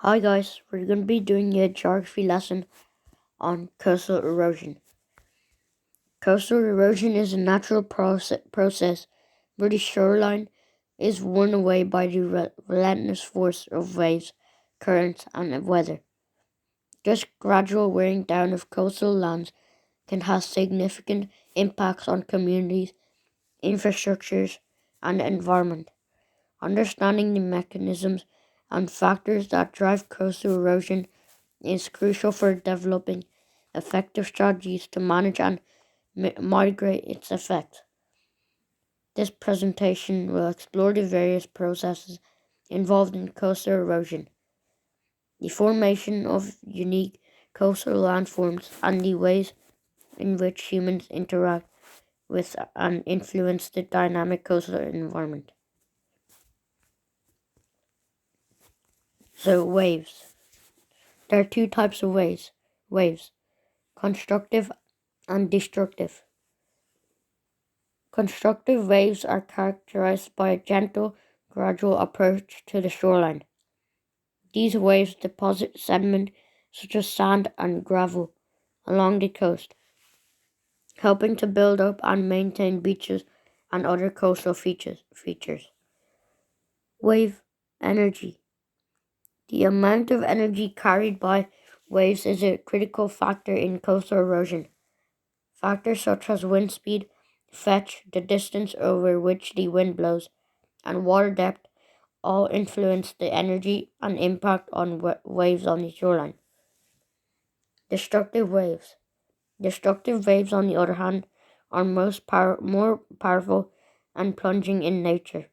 Hi guys, we're going to be doing a geography lesson on coastal erosion. Coastal erosion is a natural process where the shoreline is worn away by the relentless force of waves, currents, and weather. This gradual wearing down of coastal lands can have significant impacts on communities, infrastructures, and the environment. Understanding the mechanisms and factors that drive coastal erosion is crucial for developing effective strategies to manage and mitigate its effects. This presentation will explore the various processes involved in coastal erosion, the formation of unique coastal landforms, and the ways in which humans interact with and influence the dynamic coastal environment. So, waves. There are two types of waves, constructive and destructive. Constructive waves are characterized by a gentle, gradual approach to the shoreline. These waves deposit sediment such as sand and gravel along the coast, helping to build up and maintain beaches and other coastal features. Wave energy. The amount of energy carried by waves is a critical factor in coastal erosion. Factors such as wind speed, fetch, the distance over which the wind blows, and water depth all influence the energy and impact on waves on the shoreline. Destructive waves. Destructive waves, on the other hand, are more powerful and plunging in nature.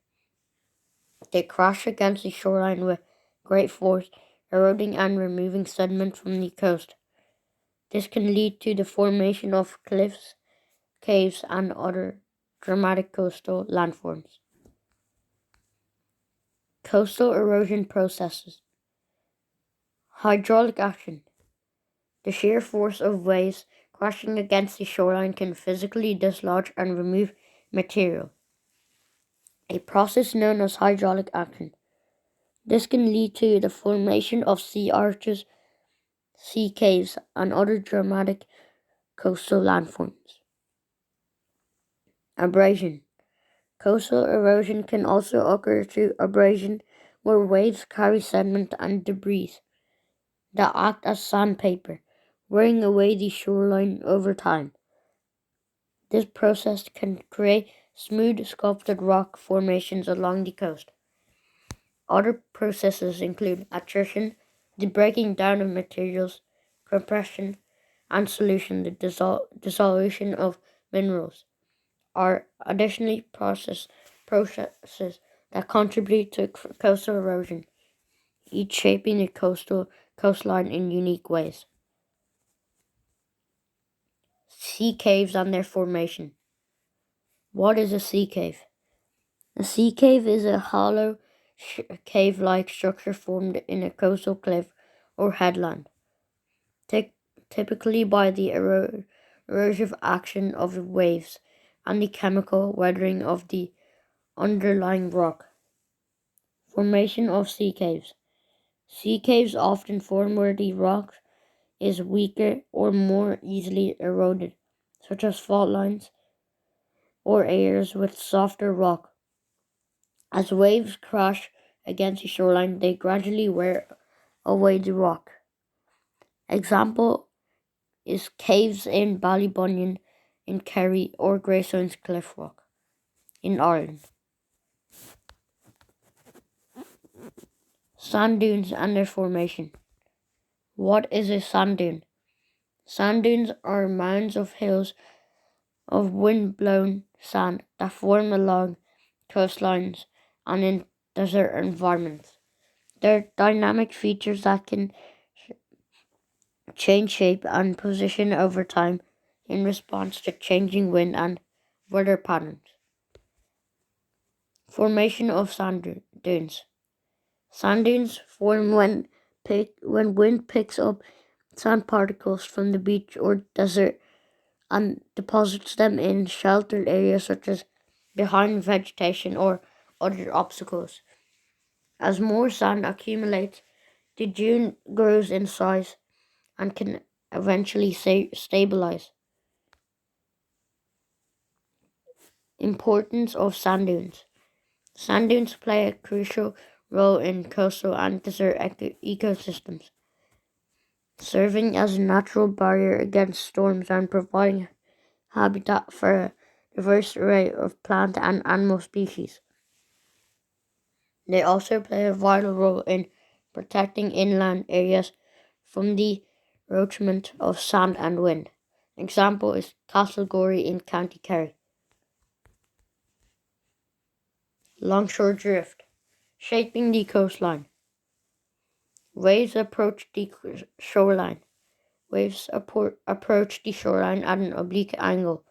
They crash against the shoreline with great force, eroding and removing sediment from the coast. This can lead to the formation of cliffs, caves, and other dramatic coastal landforms. Coastal erosion processes. Hydraulic action. The sheer force of waves crashing against the shoreline can physically dislodge and remove material, a process known as hydraulic action. This can lead to the formation of sea arches, sea caves, and other dramatic coastal landforms. Abrasion. Coastal erosion can also occur through abrasion, where waves carry sediment and debris that act as sandpaper, wearing away the shoreline over time. This process can create smooth, sculpted rock formations along the coast. Other processes include attrition, the breaking down of materials, compression, and solution, the dissolution of minerals, are additionally processes that contribute to coastal erosion, each shaping the coastline in unique ways. Sea caves and their formation. What is a sea cave? A sea cave is a hollow, cave-like structure formed in a coastal cliff or headland, typically by the erosive action of waves and the chemical weathering of the underlying rock. Formation of sea caves. Sea caves often form where the rock is weaker or more easily eroded, such as fault lines or areas with softer rock. As waves crash against the shoreline, they gradually wear away the rock. Example is caves in Ballybunion in Kerry or Greystones Cliff Rock in Ireland. Sand dunes and their formation. What is a sand dune? Sand dunes are mounds of hills of wind-blown sand that form along coastlines and in desert environments. They're dynamic features that can change shape and position over time in response to changing wind and weather patterns. Formation of sand dunes. Sand dunes form when wind picks up sand particles from the beach or desert and deposits them in sheltered areas such as behind vegetation or other obstacles. As more sand accumulates, The dune grows in size and can eventually stabilize. Importance of sand dunes. Sand dunes play a crucial role in coastal and desert ecosystems, serving as a natural barrier against storms and providing habitat for a diverse array of plant and animal species. They also play a vital role in protecting inland areas from the encroachment of sand and wind. Example is Castlegorry in County Kerry. Longshore drift, shaping the coastline. Waves approach the shoreline. Waves approach the shoreline at an oblique angle,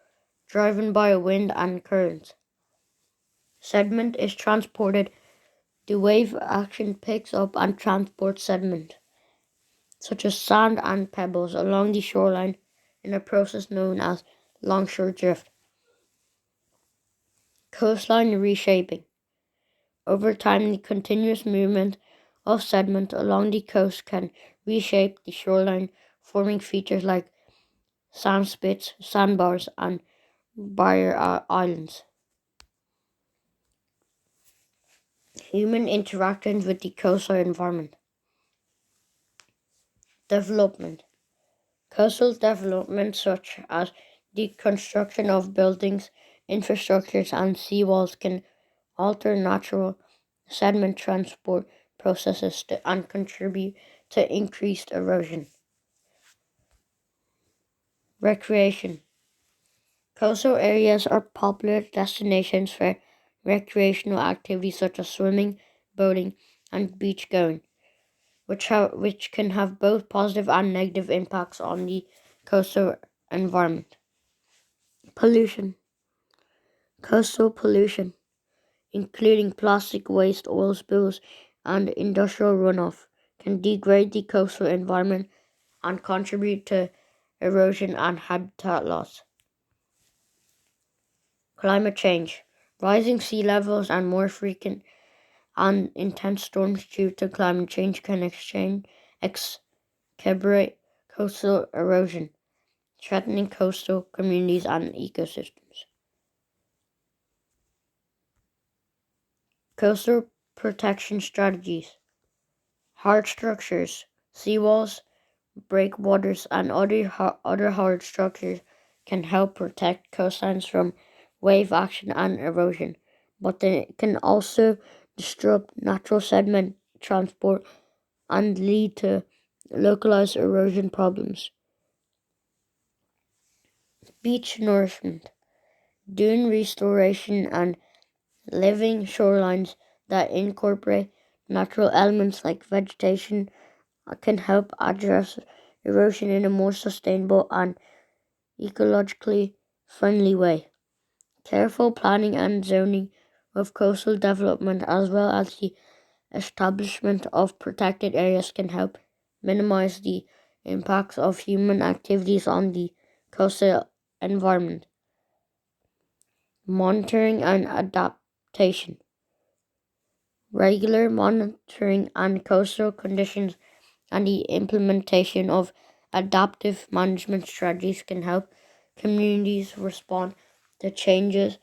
driven by a wind and currents. Sediment is transported. The wave action picks up and transports sediment, such as sand and pebbles, along the shoreline in a process known as longshore drift. Coastline reshaping. Over time, the continuous movement of sediment along the coast can reshape the shoreline, forming features like sand spits, sandbars, and barrier islands. Human interactions with the coastal environment. Development. Coastal development, such as the construction of buildings, infrastructures, and seawalls, can alter natural sediment transport processes and contribute to increased erosion. Recreation. Coastal areas are popular destinations for recreational activities such as swimming, boating, and beach going, which can have both positive and negative impacts on the coastal environment. Pollution. Coastal pollution, including plastic waste, oil spills, and industrial runoff, can degrade the coastal environment and contribute to erosion and habitat loss. Climate change. Rising sea levels and more frequent and intense storms due to climate change can exacerbate coastal erosion, threatening coastal communities and ecosystems. Coastal protection strategies. Hard structures, seawalls, breakwaters, and other hard structures can help protect coastlines from wave action and erosion, but they can also disrupt natural sediment transport and lead to localized erosion problems. Beach nourishment, dune restoration, and living shorelines that incorporate natural elements like vegetation can help address erosion in a more sustainable and ecologically friendly way. Careful planning and zoning of coastal development, as well as the establishment of protected areas, can help minimize the impacts of human activities on the coastal environment. Monitoring and adaptation. Regular monitoring and coastal conditions and the implementation of adaptive management strategies can help communities respond to changes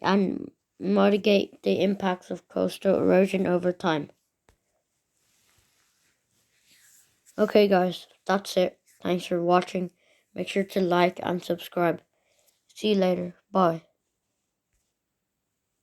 and mitigate the impacts of coastal erosion over time. Okay, guys, that's it. Thanks for watching. Make sure to like and subscribe. See you later. Bye.